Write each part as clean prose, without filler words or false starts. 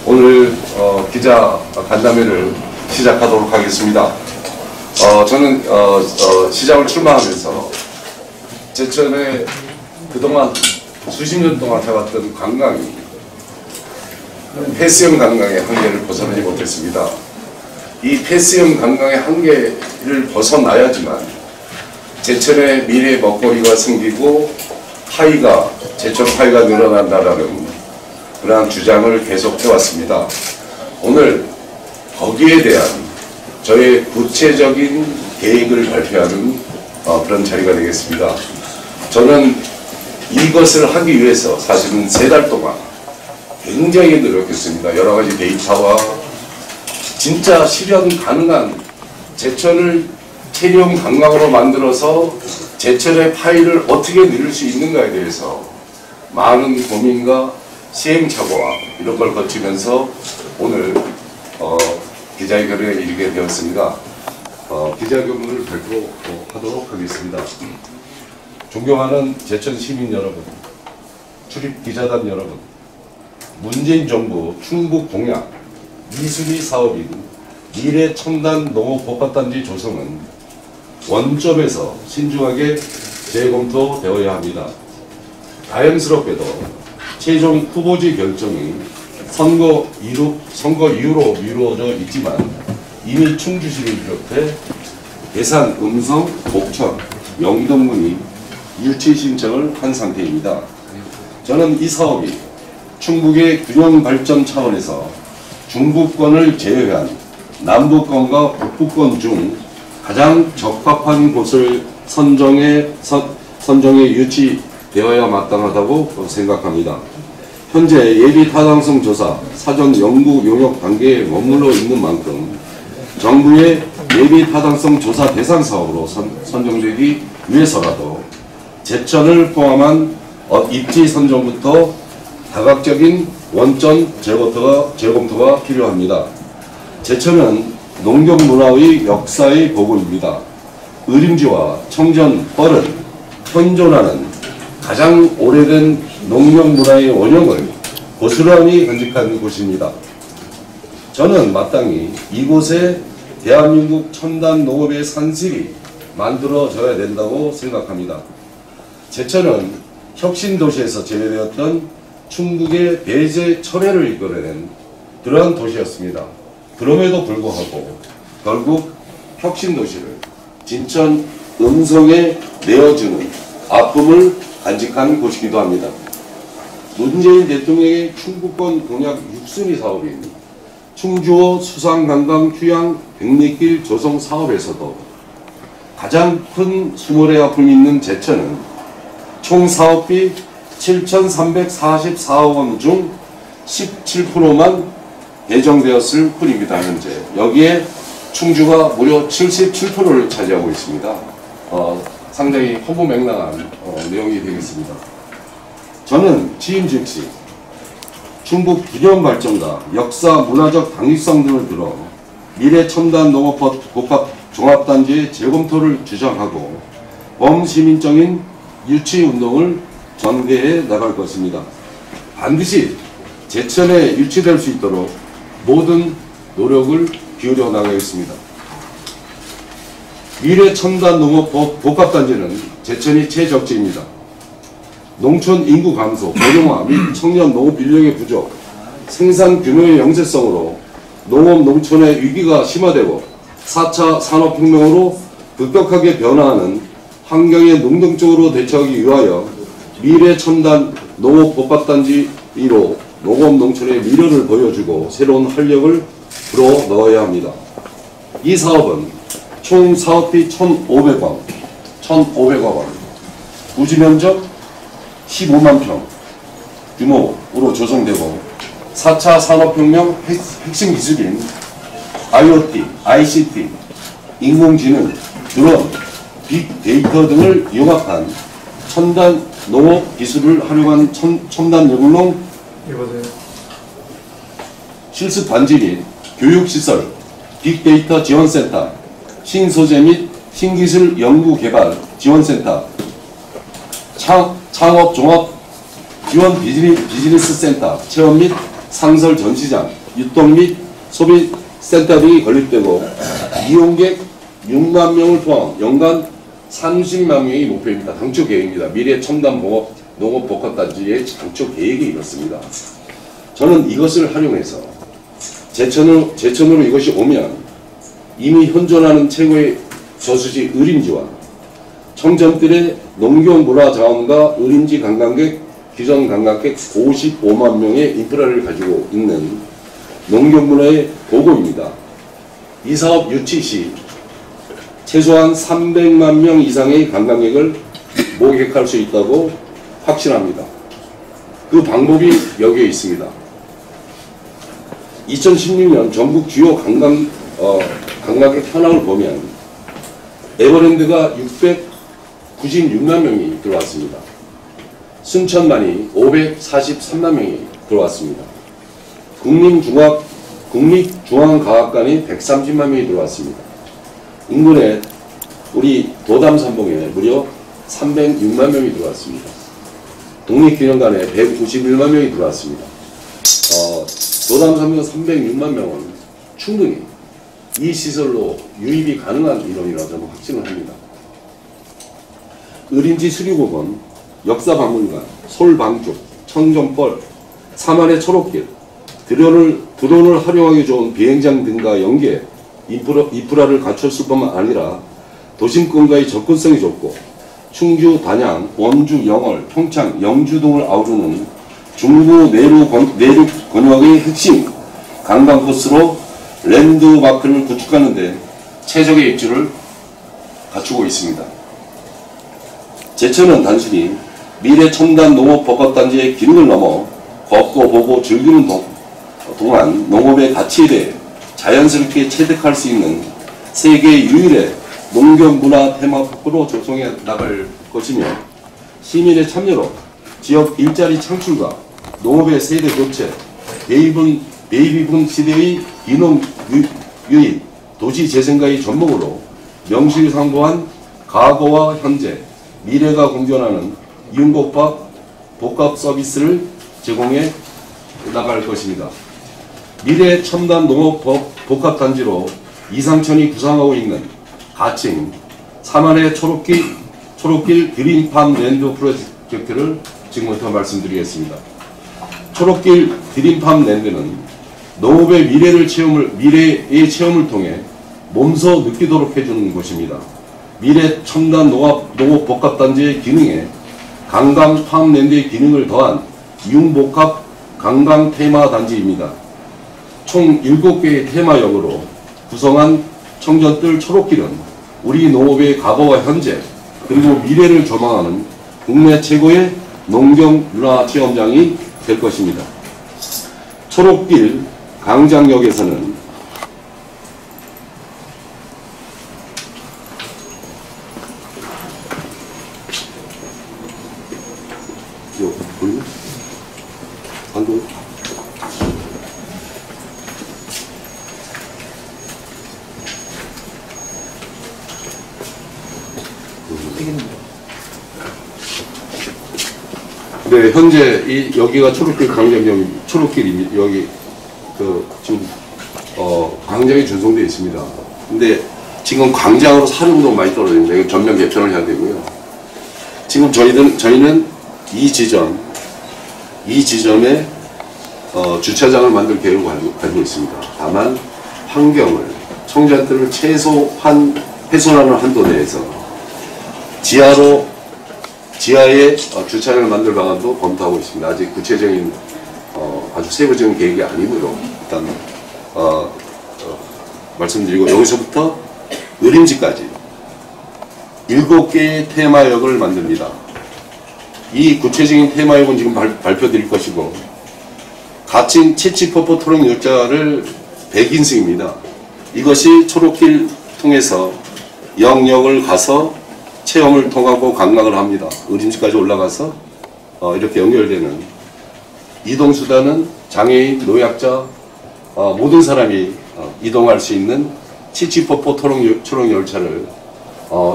오늘 기자 간담회를 시작하도록 하겠습니다. 저는 시장을 출마하면서 제천에 그동안 수십 년 동안 해왔던 관광이 폐쇄형 관광의 한계를 벗어나지 못했습니다. 이 폐쇄형 관광의 한계를 벗어나야지만 제천의 미래 먹거리가 생기고 제천 파이가 늘어난다라는 그러한 주장을 계속해왔습니다. 오늘 거기에 대한 저의 구체적인 계획을 발표하는 그런 자리가 되겠습니다. 저는 이것을 하기 위해서 사실은 3달 동안 굉장히 노력했습니다. 여러 가지 데이터와 진짜 실현 가능한 제천을 체험 관광으로 만들어서 제천의 파이를 어떻게 늘릴 수 있는가에 대해서 많은 고민과 시행착오와 이런 걸 거치면서 오늘 기자회견에 이르게 되었습니다. 기자회견을 발표하도록 하겠습니다. 존경하는 제천 시민 여러분, 출입 기자단 여러분, 문재인 정부 충북 공약 미수리 사업인 미래 첨단 농업 복합단지 조성은 원점에서 신중하게 재검토되어야 합니다. 다행스럽게도 최종 후보지 결정이 선거 이후로 미루어져 있지만 이미 충주시를 비롯해 예산, 음성, 목천, 영동군이 유치 신청을 한 상태입니다. 저는 이 사업이 충북의 균형 발전 차원에서 중부권을 제외한 남부권과 북부권 중 가장 적합한 곳을 선정해 유치되어야 마땅하다고 생각합니다. 현재 예비 타당성 조사, 사전 연구 용역 단계에 머물러 있는 만큼 정부의 예비 타당성 조사 대상 사업으로 선정되기 위해서라도 제천을 포함한 입지 선정부터 다각적인 원점 재검토가 필요합니다. 제천은 농경문화의 역사의 보고입니다. 의림지와 청전, 뻘은 현존하는 가장 오래된 농경문화의 원형을 고스란히 간직한 곳입니다. 저는 마땅히 이곳에 대한민국 첨단 농업의 산실이 만들어져야 된다고 생각합니다. 제천은 혁신도시에서 제외되었던 충북의 배제 철회를 이끌어낸 그러한 도시였습니다. 그럼에도 불구하고 결국 혁신도시를 진천 음성에 내어주는 아픔을 간직한 곳이기도 합니다. 문재인 대통령의 충북권 공약 6순위 사업인 충주호 수상관광 휴양 백리길 조성 사업에서도 가장 큰 수몰의 아픔이 있는 제천은 총 사업비 7,344억 원 중 17%만 예정되었을 뿐입니다. 현재 여기에 충주가 무려 77%를 차지하고 있습니다. 상당히 허무맹랑한 내용이 되겠습니다. 저는 취임 즉시 충북 균형 발전과 역사 문화적 당위성 등을 들어 미래 첨단 농업 복합 종합단지의 재검토를 주장하고 범시민적인 유치 운동을 전개해 나갈 것입니다. 반드시 제천에 유치될 수 있도록 모든 노력을 기울여 나가겠습니다. 미래 첨단 농업 복합단지는 제천이 최적지입니다. 농촌 인구 감소, 고령화 및 청년 농업 인력의 부족, 생산 규모의 영세성으로 농업 농촌의 위기가 심화되고 4차 산업혁명으로 급격하게 변화하는 환경에 능동적으로 대처하기 위하여 미래 첨단 농업 복합단지로 농업 농촌의 미래를 보여주고 새로운 활력을 불어 넣어야 합니다. 이 사업은 총 사업비 1,500억 원, 부지 면적 15만 평 규모로 조성되고 4차 산업혁명 핵심 기술인 IoT, ICT, 인공지능, 드론, 빅데이터 등을 융합한 첨단 농업 기술을 활용한 첨단 영농 실습 단지 및 교육시설, 빅데이터 지원센터, 신소재 및 신기술 연구개발 지원센터, 창업 종합 지원 비즈니스 센터, 체험 및 상설 전시장, 유통 및 소비 센터 등이 건립되고 이용객 6만 명을 포함 연간 30만 명이 목표입니다. 당초 계획입니다. 미래 첨단 농업 복합단지의 당초 계획이 이렇습니다. 저는 이것을 활용해서 제천으로 이것이 오면 이미 현존하는 최고의 저수지 의림지와 청정들의 농경 문화 자원과 의림지 관광객, 기존 관광객 55만 명의 인프라를 가지고 있는 농경 문화의 보고입니다. 이 사업 유치 시 최소한 300만 명 이상의 관광객을 모객할 수 있다고 확신합니다. 그 방법이 여기에 있습니다. 2016년 전국 주요 관광객 현황을 보면 에버랜드가 696만 명이 들어왔습니다. 순천만이 543만 명이 들어왔습니다. 국립중앙과학관이 130만 명이 들어왔습니다. 인근에 우리 도담산봉에 무려 306만 명이 들어왔습니다. 독립기념관에 191만 명이 들어왔습니다. 도담산봉 306만 명은 충분히 이 시설로 유입이 가능한 인원이라고 저는 확신을 합니다. 의림지 수리공원, 역사박물관, 솔방죽, 청정벌, 사만의 초록길, 드론을 활용하기 좋은 비행장 등과 연계 인프라를 갖췄을 뿐만 아니라 도심권과의 접근성이 좋고 충주, 단양, 원주, 영월, 평창, 영주 등을 아우르는 중부 내륙 권역의 핵심 관광 코스로 랜드마크를 구축하는 데 최적의 입지를 갖추고 있습니다. 제천은 단순히 미래 첨단 농업 복합단지의 기능을 넘어 걷고 보고 즐기는 동안 농업의 가치에 대해 자연스럽게 체득할 수 있는 세계 유일의 농경 문화 테마파크로 조성해 나갈 것이며 시민의 참여로 지역 일자리 창출과 농업의 세대 교체, 베이비붐 시대의 기농 유입, 도시 재생과의 접목으로 명실상부한 과거와 현재, 미래가 공존하는 이윤복합 서비스를 제공해 나갈 것입니다. 미래 첨단 농업 복합단지로 이상천이 구상하고 있는 가칭 사만의 초록길 그린팜 랜드 프로젝트를 지금부터 말씀드리겠습니다. 초록길 그린팜 랜드는 농업의 미래의 체험을 통해 몸소 느끼도록 해주는 곳입니다. 미래 첨단 농업 복합단지의 기능에 관광 팜랜드의 기능을 더한 이융복합 관광 테마 단지입니다. 총 7개의 테마역으로 구성한 청전뜰 초록길은 우리 농업의 과거와 현재 그리고 미래를 조망하는 국내 최고의 농경 문화 체험장이 될 것입니다. 초록길 강장역에서는 네, 현재 여기가 초록길 광장역, 초록길이 여기 지금 광장이 전송되어 있습니다. 근데 지금 광장으로 사료도 많이 떨어집니다. 이거 전면 개편을 해야 되고요. 지금 저희는 이 지점에 주차장을 만들 계획을 가지고 있습니다. 다만 환경을 청전들을 최소한 훼손하는 한도 내에서 지하에 주차장을 만들 방안도 검토하고 있습니다. 아직 구체적인 아주 세부적인 계획이 아니므로 일단 말씀드리고 여기서부터 의림지까지 7개의 테마역을 만듭니다. 이 구체적인 테마역은 지금 발표드릴 것이고 가칭 치치퍼포 토록 열차를 100인승입니다. 이것이 초록길 통해서 영역을 가서 체험을 통하고 관광을 합니다. 의림지까지 올라가서 이렇게 연결되는 이동수단은 장애인, 노약자 모든 사람이 이동할 수 있는 치치퍼포 초록 열차를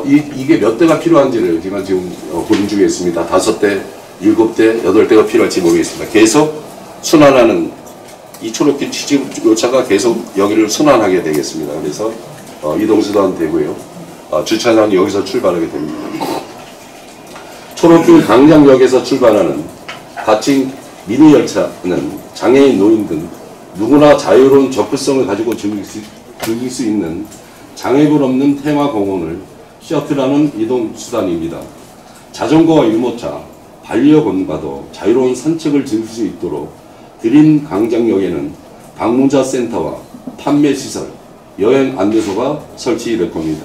이게 몇 대가 필요한지를 제가 지금 고민 중에 있습니다. 5대, 7대, 8대가 필요할지 모르겠습니다. 계속 순환하는 이 초록빛 취집열차가 계속 여기를 순환하게 되겠습니다. 그래서 이동수단 되고요. 주차장은 여기서 출발하게 됩니다. 초록길 강장역에서 출발하는 가칭 미니열차는 장애인, 노인 등 누구나 자유로운 접근성을 가지고 즐길 수 있는 장애물 없는 테마공원을 셔틀하는 이동수단입니다. 자전거와 유모차, 반려견과도 자유로운 산책을 즐길 수 있도록 드림 강장역에는 방문자 센터와 판매시설, 여행 안내소가 설치될 겁니다.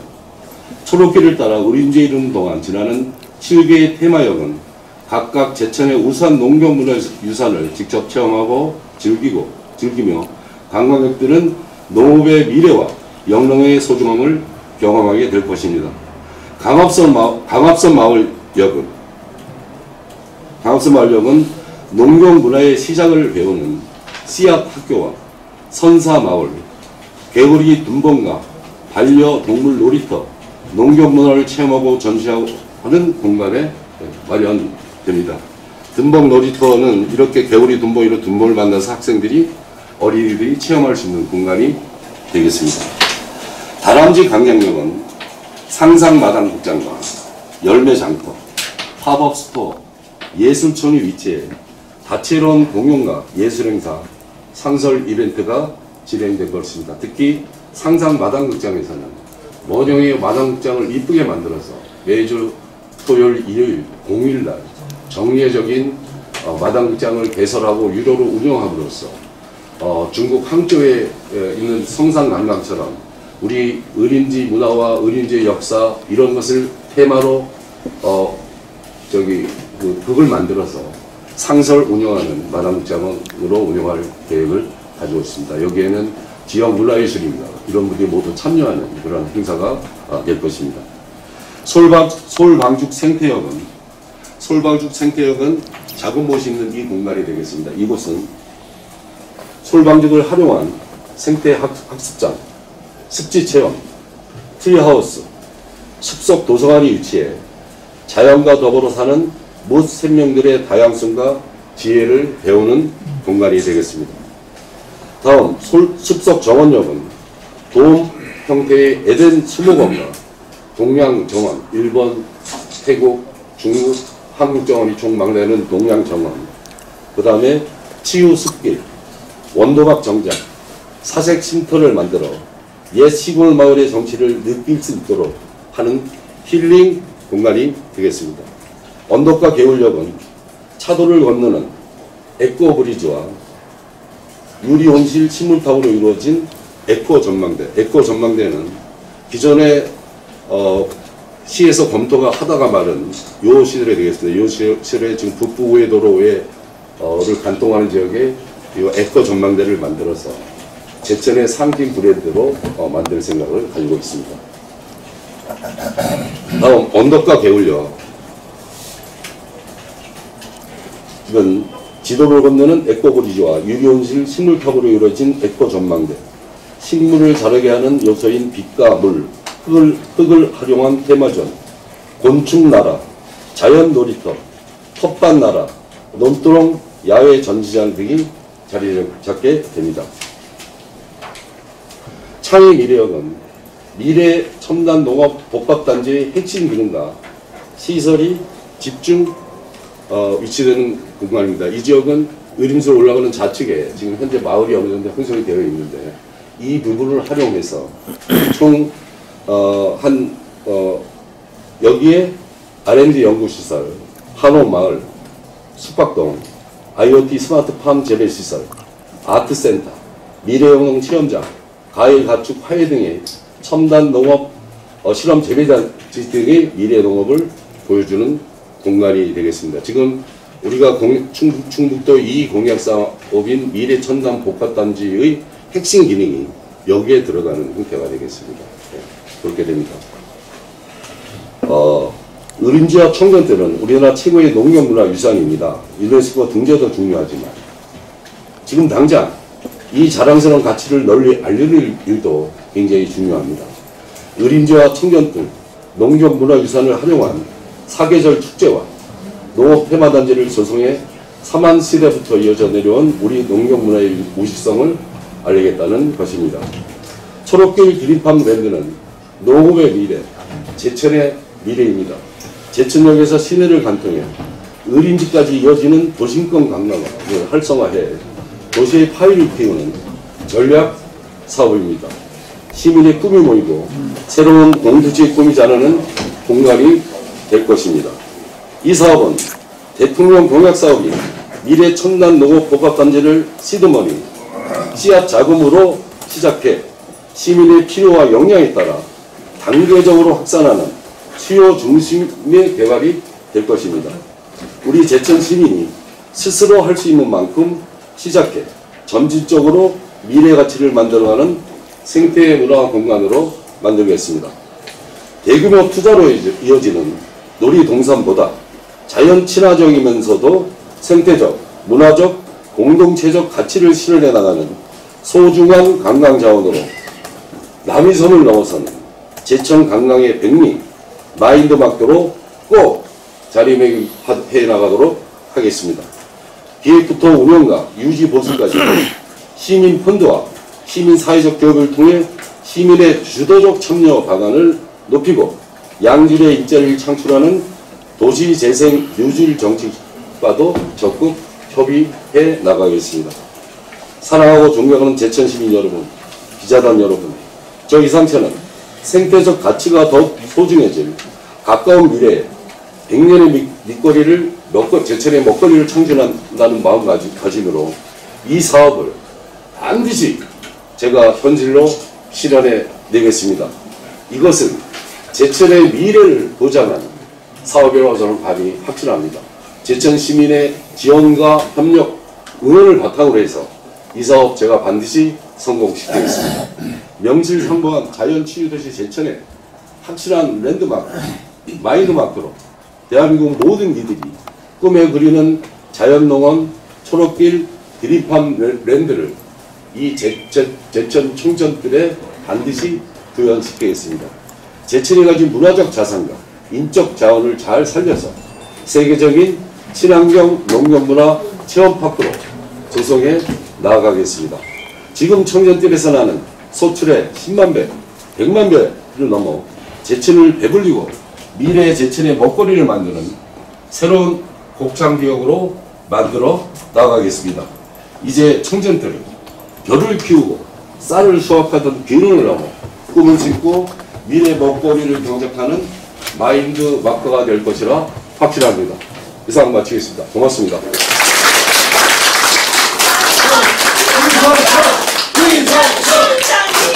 초록길을 따라 우린지에 이르는 동안 지나는 7개의 테마역은 각각 제천의 우수한 농경문화유산을 직접 체험하고 즐기며 관광객들은 농업의 미래와 영농의 소중함을 경험하게 될 것입니다. 강합선 마을역은 농경문화의 시작을 배우는 씨앗 학교와 선사마을, 개구리 둔번가, 반려동물 놀이터, 농경문화를 체험하고 전시하는 공간에 마련됩니다. 둔번 놀이터는 이렇게 개구리 둔번이로 둔번을 만나서 학생들이, 어린이들이 체험할 수 있는 공간이 되겠습니다. 다람쥐 강량역은 상상마당극장과 열매장터, 팝업 스토어, 예술촌이 위치해 다채로운 공연과 예술행사, 상설 이벤트가 진행된 것입니다. 특히 상상마당극장에서는 원형의 마당극장을 이쁘게 만들어서 매주 토요일, 일요일, 공휴일날 정례적인 마당극장을 개설하고 유료로 운영함으로써 중국 항저우에 있는 성산관광처럼 우리 의림지 문화와 의림지의 역사 이런 것을 테마로 극을 만들어서 상설 운영하는 마당극장으로 운영할 계획을 가지고 있습니다. 여기에는 지역 문화예술입니다. 이런 분들이 모두 참여하는 그런 행사가 될 것입니다. 솔방죽 생태역은 작은 못이 있는 이 공간이 되겠습니다. 이곳은 솔방죽을 활용한 생태 학습장, 습지체험, 트리하우스, 숲속 도서관이 위치해 자연과 더불어 사는 못 생명들의 다양성과 지혜를 배우는 공간이 되겠습니다. 다음 숲속 정원역은 돔 형태의 에덴 수목원과 동양정원, 일본, 태국, 중국, 한국 정원이 총망라하는 동양정원, 그 다음에 치유숲길, 원도박 정장, 사색 쉼터를 만들어 옛 시골 마을의 정취를 느낄 수 있도록 하는 힐링 공간이 되겠습니다. 언덕과 개울역은 차도를 건너는 에코브리지와 유리온실 식물탑으로 이루어진 에코전망대. 에코전망대는 기존에 시에서 검토가 하다가 말은 요 시설에 되겠습니다. 요 시설에 지금 북부우회도로를 관통하는 지역에 이 에코전망대를 만들어서 제천의 상징 브랜드로 만들 생각을 가지고 있습니다. 다음 언덕과 개울역. 이건 지도를 건너는 에코브리지와 유리온실 식물탑으로 이루어진 에코전망대. 식물을 자라게 하는 요소인 빛과 물, 흙을 활용한 테마전, 곤충나라, 자연놀이터, 텃밭나라, 논두렁 야외 전시장 등이 자리를 잡게 됩니다. 창의미래역은 미래 첨단 농업 복합단지의 핵심 기능과 시설이 집중 위치되는 공간입니다. 이 지역은 의림수로 올라가는 좌측에 지금 현재 마을이 어느 정도 형성이 되어 있는데 이 부분을 활용해서 총 여기에 R&D 연구시설, 한옥마을, 숙박동, IoT 스마트팜 재배시설, 아트센터, 미래영농 체험장, 과일 가축 화훼 등의 첨단 농업 실험 재배단지 등의 미래 농업을 보여주는 공간이 되겠습니다. 지금 우리가 충북도 2 공약사업인 미래 첨단 복합단지의 핵심 기능이 여기에 들어가는 형태가 되겠습니다. 네, 그렇게 됩니다. 의림지와 청전들은 우리나라 최고의 농경문화유산입니다. 유네스코 등재도 중요하지만 지금 당장 이 자랑스러운 가치를 널리 알리는 일도 굉장히 중요합니다. 의림지와 청전들, 농경문화유산을 활용한 사계절 축제와 농업 테마단지를 조성해 사만 시대부터 이어져 내려온 우리 농경문화의 우식성을 알리겠다는 것입니다. 초록길 기린팜 랜드는 농업의 미래, 제천의 미래입니다. 제천역에서 시내를 관통해 의림지까지 이어지는 도심권 관광을 활성화해 도시의 파이를 키우는 전략 사업입니다. 시민의 꿈이 모이고 새로운 공부지의 꿈이 자라는 공간이 될 것입니다. 이 사업은 대통령 공약 사업인 미래 첨단 농업 복합단지를 시드머니, 씨앗 자금으로 시작해 시민의 필요와 역량에 따라 단계적으로 확산하는 수요 중심의 개발이 될 것입니다. 우리 제천 시민이 스스로 할 수 있는 만큼 시작해 점진적으로 미래 가치를 만들어가는 생태 문화 공간으로 만들겠습니다. 대규모 투자로 이어지는 놀이동산보다 자연 친화적이면서도 생태적, 문화적, 공동체적 가치를 실현해 나가는 소중한 관광 자원으로 남이섬을 넘어서는 제천 관광의 백미 마인드 마크로 꼭 자리매김해 나가도록 하겠습니다. 기획부터 운영과 유지 보수까지 시민 펀드와 시민 사회적 기업을 통해 시민의 주도적 참여 방안을 높이고 양질의 일자리를 창출하는 도시재생 뉴질 정책과도 적극 협의해 나가겠습니다. 사랑하고 존경하는 제천 시민 여러분, 기자단 여러분, 저 이상철은 생태적 가치가 더욱 소중해질 가까운 미래에 100년의 밑거리를 제천의 먹거리를 창출한다는 마음가짐으로 이 사업을 반드시 제가 현실로 실현해 내겠습니다. 이것은 제천의 미래를 보장하는 사업이라고 저는 감히 확신합니다. 제천 시민의 지원과 협력, 응원을 바탕으로 해서 이 사업 제가 반드시 성공시키겠습니다. 명실상부한 자연치유도시 제천의 확실한 랜드마크, 마인드마크로 대한민국 모든 이들이 꿈에 그리는 자연농원, 초록길, 기린팜 랜드를 이 제천 청년들에 반드시 구현시키겠습니다. 제천이 가진 문화적 자산과 인적 자원을 잘 살려서 세계적인 친환경 농경문화 체험파크로 조성해 나아가겠습니다. 지금 청년들에서 나는 소출의 10만 배, 100만 배를 넘어 제천을 배불리고 미래의 제천의 먹거리를 만드는 새로운 곡창기업으로 만들어 나가겠습니다. 이제 청년들이 벼를 키우고 쌀을 수확하던 비론을 넘어 꿈을 짓고 미래 먹거리를 경작하는 마인드 마크가 될 것이라 확실합니다. 이상 마치겠습니다. 고맙습니다.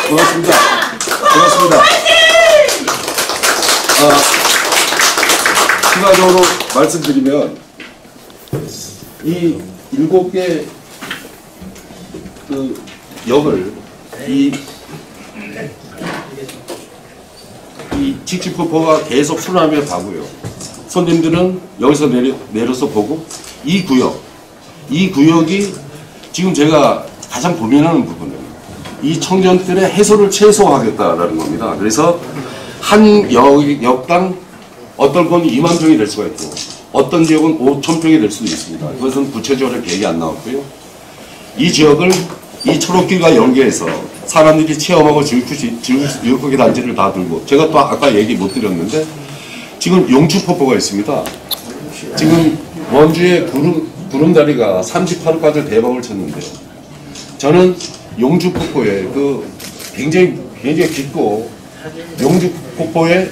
고맙습니다. 고맙습니다. 추가적으로 말씀드리면 이 7개 그 역을 이 직지포포가 계속 순환하며 가고요. 손님들은 여기서 내려서 보고 이 구역이 지금 제가 가장 고민하는 부분은 이 청년들의 해소를 최소화하겠다라는 겁니다. 그래서 한 역당 어떤 건 2만 평이 될 수가 있고 어떤 지역은 5천 평이 될 수도 있습니다. 그것은 구체적으로 계획이 안 나왔고요. 이 지역을 이 초록길과 연계해서 사람들이 체험하고 즐기기 단지를 다 들고 제가 또 아까 얘기 못 드렸는데 지금 용추폭포가 있습니다. 지금 원주의 구름다리가 38호까지 대박을 쳤는데요. 저는 용주폭포에 그 굉장히 깊고 용주폭포에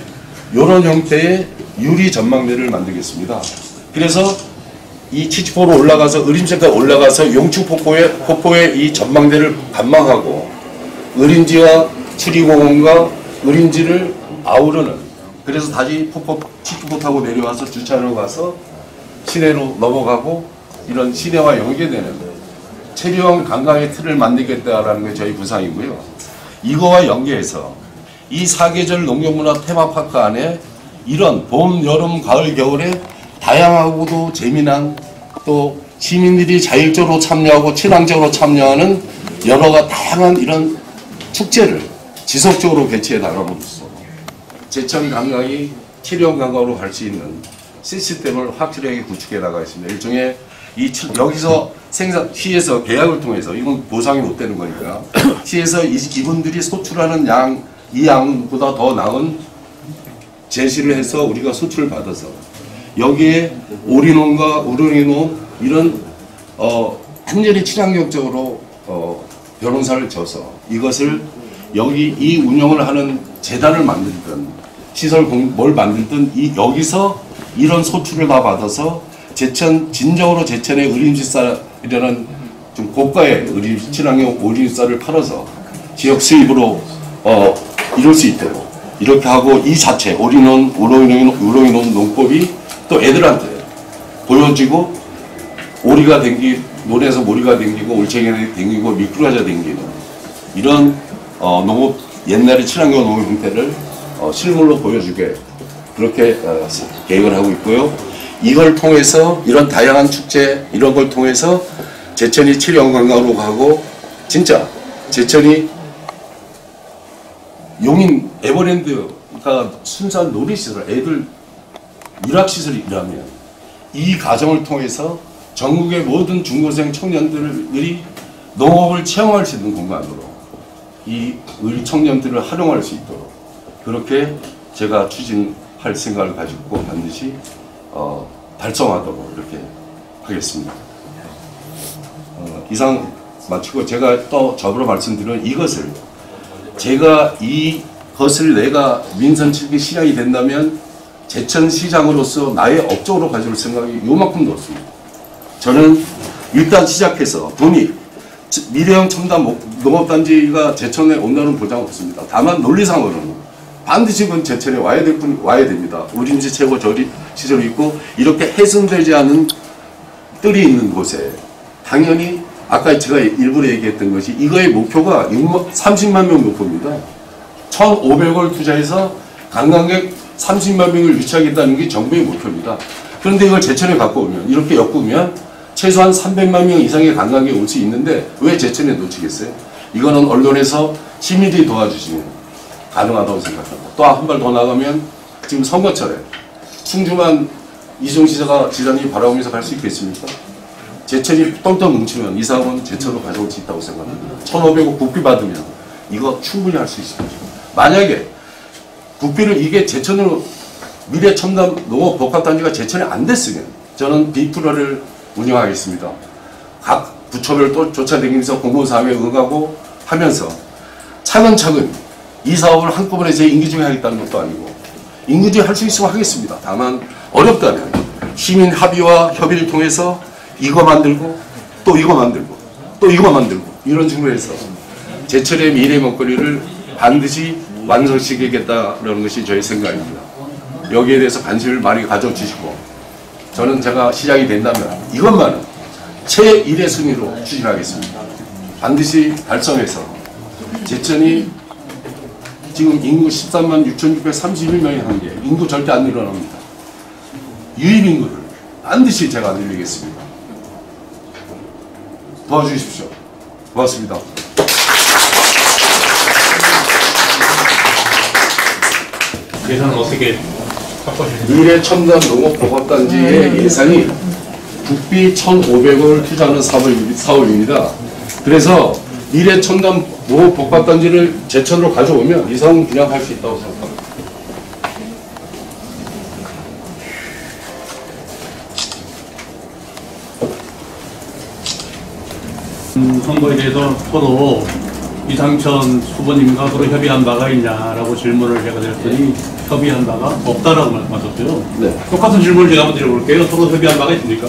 이런 형태의 유리 전망대를 만들겠습니다. 그래서 이 치치포로 올라가서 의림지까지 올라가서 용추폭포의 이 전망대를 관망하고 의림지와 수리공원과 의림지를 아우르는 그래서 다시 치치포 타고 내려와서 주차로 가서 시내로 넘어가고 이런 시내와 연계되는 체류형 관광의 틀을 만들겠다라는 게 저희 구상이고요. 이거와 연계해서 이 사계절 농경문화 테마파크 안에 이런 봄, 여름, 가을, 겨울에 다양하고도 재미난 또 시민들이 자율적으로 참여하고 친환적으로 참여하는 여러 다양한 이런 축제를 지속적으로 개최해 나감으로써 제천 관광이 체류형 관광으로 갈 수 있는 시스템을 확실하게 구축해 나가겠습니다. 일종의 여기서 시에서 계약을 통해서 이건 보상이 못 되는 거니까 시에서 이분들이 소출하는 이 양보다 더 나은 제시를 해서 우리가 소출을 받아서 여기에 올인원과 우르인원 이런 완전히 친환경적으로 변호사를 져서 이것을 여기 이 운영을 하는 재단을 만들든 시설 뭘 만들든 여기서 이런 소출을 다 받아서 진정으로 제천의 의림집사라는 좀 고가의 친환경 의림집사를 팔아서 지역 수입으로 이룰 수 있도록 이렇게 하고 이 자체 올인원, 우로인원 농법이 또 애들한테 보여지고 논에서 모리가 댕기고 올챙이가 댕기고 미꾸라지가 댕기는 이런 농업 옛날의 친환경 농업 형태를 실물로 보여주게 그렇게 계획을 하고 있고요. 이걸 통해서 이런 다양한 축제 이런 걸 통해서 제천이 칠영관광으로 가고 진짜 제천이 용인 에버랜드가 순수한 놀이시설 애들 일학시설이라면 이 과정을 통해서 전국의 모든 중고생 청년들이 농업을 체험할 수 있는 공간으로 우리 청년들을 활용할 수 있도록 그렇게 제가 추진할 생각을 가지고 반드시 달성하도록 이렇게 하겠습니다. 이상 마치고 제가 또 접으로 말씀드리는 이것을 이것을 내가 민선 7기 시장이 된다면 제천시장으로서 나의 업적으로 가져올 생각이 요만큼도 없습니다. 저는 일단 시작해서 미래형 첨단 농업단지가 제천에 온다는 보장 없습니다. 다만 논리상으로는 반드시 그건 제천에 와야 됩니다. 우림지 최고 시설이 있고 이렇게 훼손되지 않은 뜰이 있는 곳에 당연히 아까 제가 일부러 얘기했던 것이 이거의 목표가 30만 명 목표입니다. 1,500억 투자해서 관광객 30만 명을 유치하겠다는 게 정부의 목표입니다. 그런데 이걸 제천에 갖고 오면 이렇게 엮으면 최소한 300만 명 이상의 관광객이 올 수 있는데 왜 제천에 놓치겠어요? 이거는 언론에서 시민들이 도와주시면 가능하다고 생각합니다. 또 한 발 더 나가면 지금 선거철에 충주만 이종 지사장이 바라보면서 갈 수 있겠습니까? 제천이 똘똘 뭉치면 이 사업은 제천으로 가져올 수 있다고 생각합니다. 1,500억 국비 받으면 이거 충분히 할 수 있습니다. 만약에 국비를 이게 제천으로 미래 첨단 농업 복합단지가 제천에 안 됐으면 저는 B+를 운영하겠습니다. 각 부처별 또 쫓아다니면서 공무사업에 응하고 하면서 차근차근 이 사업을 한꺼번에 제 임기 중에 하겠다는 것도 아니고 임기 중에 할 수 있으면 하겠습니다. 다만 어렵다면 시민 합의와 협의를 통해서 이거 만들고 또 이거 만들고 또 이거 만들고 이런 식으로 해서 제천의 미래 먹거리를 반드시 완성시키겠다는 것이 저의 생각입니다. 여기에 대해서 관심을 많이 가져주시고 저는 제가 시작이 된다면 이것만은 제1의 순위로 추진하겠습니다. 반드시 달성해서 제천이 지금 인구 13만 6,631명이 한 게 인구 절대 안 늘어납니다. 유입 인구를 반드시 제가 늘리겠습니다. 도와주십시오. 고맙습니다. 예산은 어떻게 바꿔주시나요? 미래 첨단 농업 복합단지의 예산이 국비 1,500억을 투자하는 사업입니다. 그래서 미래 첨단 농업 복합단지를 제천으로 가져오면 이 사업은 그냥 할 수 있다고 생각합니다. 선거에 대해서 서로 이상천 후보님과 서로 협의한 바가 있냐라고 질문을 제가 드렸더니 협의한 바가 없다라고 말씀하셨어요. 네. 똑같은 질문을 제가 한번 드려볼게요. 서로 협의한 바가 있습니까?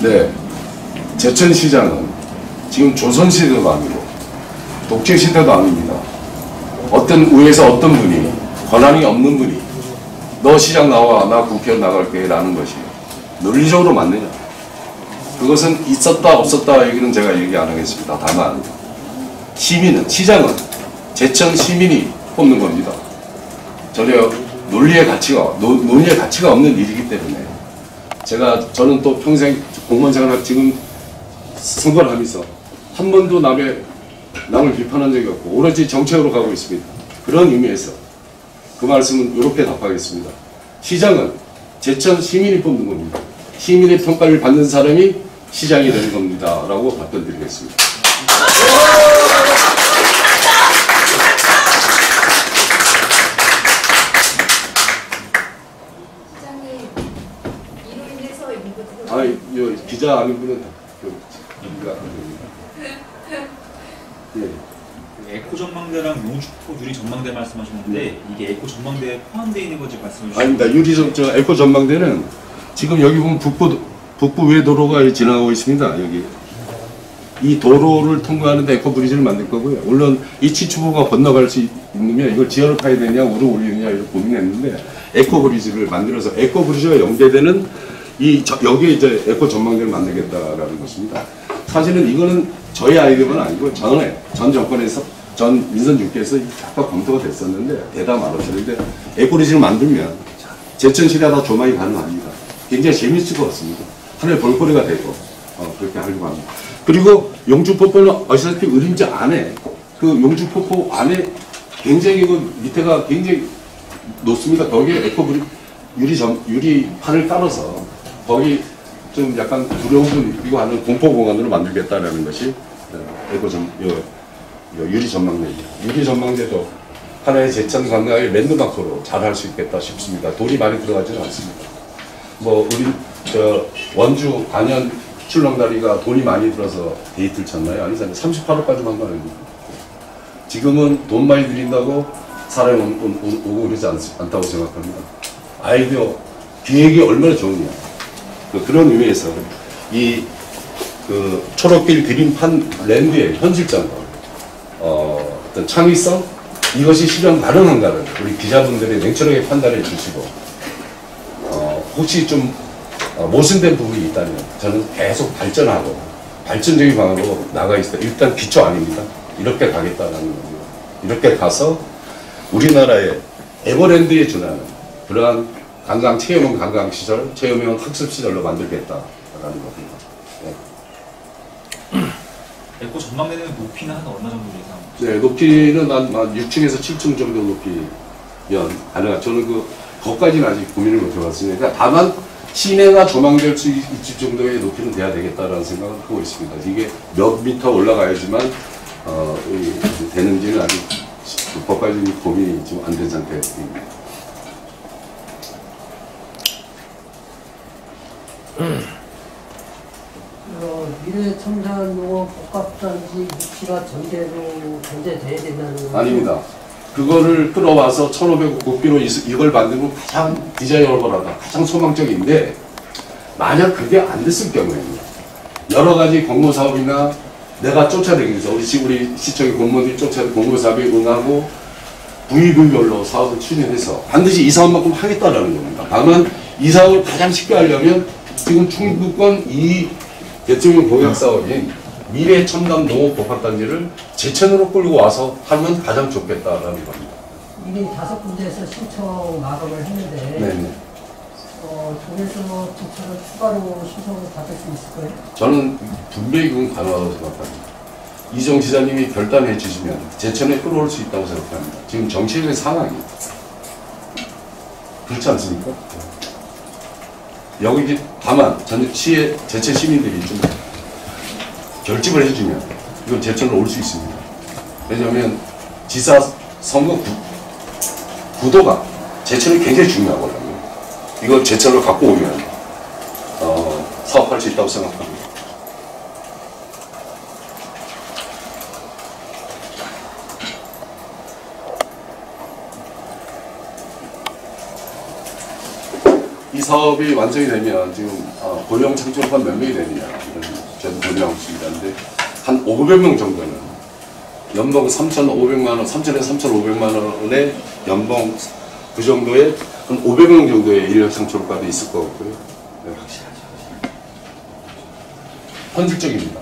네. 제천시장은 지금 조선시대도 아니고 독재시대도 아닙니다. 어떤 우에서 어떤 분이 권한이 없는 분이 너 시장 나와 나 국회의원 나갈게 라는 것이 논리적으로 맞느냐. 그것은 있었다 없었다 얘기는 제가 얘기 안 하겠습니다. 다만 시장은 제천 시민이 뽑는 겁니다. 전혀 논리의 가치가 없는 일이기 때문에 저는 또 평생 공무원 생활을 지금 선거를 하면서 한 번도 남을 비판한 적이 없고 오로지 정책으로 가고 있습니다. 그런 의미에서 그 말씀은 이렇게 답하겠습니다. 시장은 제천 시민이 뽑는 겁니다. 시민의 평가를 받는 사람이 시장이 되는 겁니다. 라고 답변 드리겠습니다. 시장님, 이로 인해서 이거 아, 이 기자 아닌 분은 여기가 예. 에코 전망대랑 용주포 유리 전망대 말씀하셨는데 이게 에코 전망대에 포함되어 있는 건지 말씀해 주시죠. 아닙니다. 저 에코 전망대는 지금 여기 보면 북부 외도로가 지나가고 있습니다. 여기 이 도로를 통과하는데 에코 브리지를 만들 거고요. 물론 이 치추보가 건너갈 수 있으면 이걸 지하를 파야 되냐, 우를 올리느냐 이렇게 고민했는데 에코 브리지를 만들어서 에코 브리지가 연계되는 여기에 이제 에코 전망대를 만들겠다라는 것입니다. 사실은 이거는 저희 아이디어는 아니고 전 정권에서 전 민선 주께서 약간 검토가 됐었는데 대담 안 하셨는데 에코 브리지를 만들면 제천시대가 조망이 가능합니다. 굉장히 재미있을 것 같습니다. 하늘에 볼거리가 되고 그렇게 하려고 합니다. 그리고 용주폭포는 아시다시피 의림지 안에 그 용주폭포 안에 굉장히 그 밑에가 굉장히 높습니다. 거기에 에코 유리판을 깔아서 거기 좀 약간 두려움도 느끼고 하는 공포 공간으로 만들겠다라는 것이 유리 전망대입니다. 유리 전망대도 하나의 제천 관광의 랜드마크로 잘 할 수 있겠다 싶습니다. 돈이 많이 들어가지는 않습니다. 뭐 우리 원주 관현 출렁다리가 돈이 많이 들어서 데이트를 쳤나요? 아니잖아요. 38억까지만 한 거 아닙니까? 지금은 돈 많이 들인다고 사람이 오고 그러지 않다고 생각합니다. 아이디어, 기획이 얼마나 좋으냐. 그런 의미에서 그 초록길 그린판 랜드의 현실성과 어떤 창의성 이것이 실현 가능한가를 우리 기자분들이 냉철하게 판단해 주시고 혹시 좀 모순된 부분이 있다면 저는 계속 발전하고 발전적인 방향으로 나가 있어요. 일단 기초 아닙니다. 이렇게 가겠다라는 겁니다. 이렇게 가서 우리나라의 에버랜드에 준하는 그러한 관광 체험형 관광시설, 체험형 학습시설로 만들겠다라는 겁니다. 네. 에코 전망대는 높이는 한 얼마 정도 예상? 네, 높이는 한 6층에서 7층 정도 높이면 가능하죠. 저는 거기까지는 아직 고민을 못 해봤으니까 다만 시내가 조망될 수 있을 정도의 높이는 돼야 되겠다라는 생각을 하고 있습니다. 이게 몇 미터 올라가야지만 되는지는 아직 거기까지 고민이 좀 안 된 상태입니다. 미래청산용어 복합단지 위치가 전제돼야 된다는 아닙니다. 그거를 끌어와서 1,500국비로 이걸 만들고 가장 디자이너블하다, 가장 소망적인데 만약 그게 안 됐을 경우에는 여러 가지 공모 사업이나 내가 쫓아내기 위해서 우리 시청의 공무원들이 쫓아내는 공모 사업에 응하고 부위별로 사업을 추진해서 반드시 이 사업만큼 하겠다라는 겁니다. 다만 이 사업을 가장 쉽게 하려면 지금 충북권 이 대통령 공약 사업인 미래 첨단 농업 복합단지를 제천으로 끌고 와서 하면 가장 좋겠다라는 겁니다. 이미 5군데에서 신청 마감을 했는데 네네. 동에서 주차를 추가로 신청을 받을 수 있을까요? 저는 분명히 그건 가능하다고 생각합니다. 이정 지사님이 결단해 주시면 제천에 끌어올 수 있다고 생각합니다. 지금 정치적인 상황이 그렇지 않습니까? 여기 다만 제천 시민들이 좀 결집을 해주면 이건 제천으로 올 수 있습니다. 왜냐하면 지사 선거 구도가 제천이 굉장히 중요하거든요. 이걸 제천으로 갖고 오면 사업할 수 있다고 생각합니다. 이 사업이 완성이 되면 지금 고용 창출업한 몇 명이 되느냐 저도 고민하고 있습니다. 근데 한 500명 정도는 연봉 3,500만 원, 3,000에서 3,500만 원의 연봉 그 정도의 한 500명 정도의 인력 창출업가도 있을 것 같고요. 네, 현실적입니다.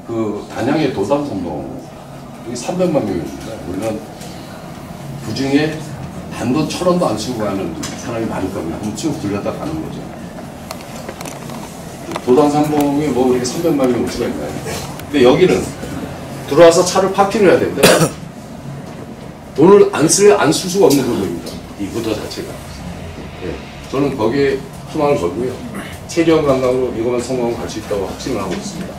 그 단양의 도담선봉 여기 300만 명입니다. 물론 그 중에 단돈 1,000원도 안 쓰고 가는 사람이 많을 겁니다. 한번 쭉 들렸다 가는 거죠. 도담산봉에 뭐 이렇게 300만 명 올 수가 있나요? 근데 여기는 들어와서 차를 파킹을 해야 됩니다. 돈을 안 쓸 수가 없는 부분입니다. 이 구도 자체가. 예. 저는 거기에 희망을 걸고요. 체력 감각으로 이거만 성공을 갈 수 있다고 확신을 하고 있습니다.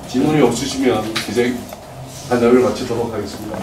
질문이 없으시면 이제 간담을 마치도록 하겠습니다.